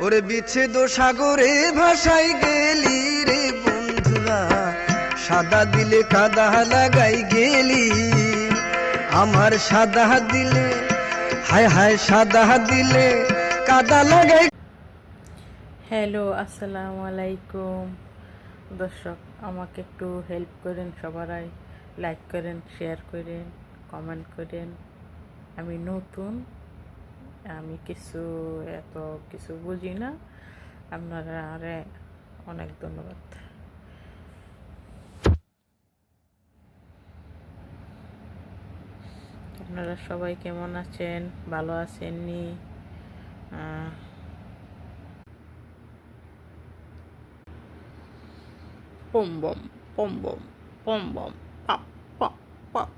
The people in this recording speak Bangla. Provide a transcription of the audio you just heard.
ওরে বিচ্ছেদ সাগরে ভাসাই গেলি রে বন্ধুরা, সাদা দিলে কাদা লাগাই গেলি আমার সাদা দিলে, হায় হায় সাদা দিলে কাদা লাগাই। হ্যালো, আসসালামু আলাইকুম দর্শক, আমাকে একটু হেল্প করেন সবাই, লাইক করেন, শেয়ার করেন, কমেন্ট করেন। আমি নতুন, আমি এত কিছু বুঝি না। আপনারা আরে অনেক ধন্যবাদ। আপনারা সবাই কেমন আছেন? ভালো আছেন নি? পম বম পম বম পম বম পপ পপ পপ।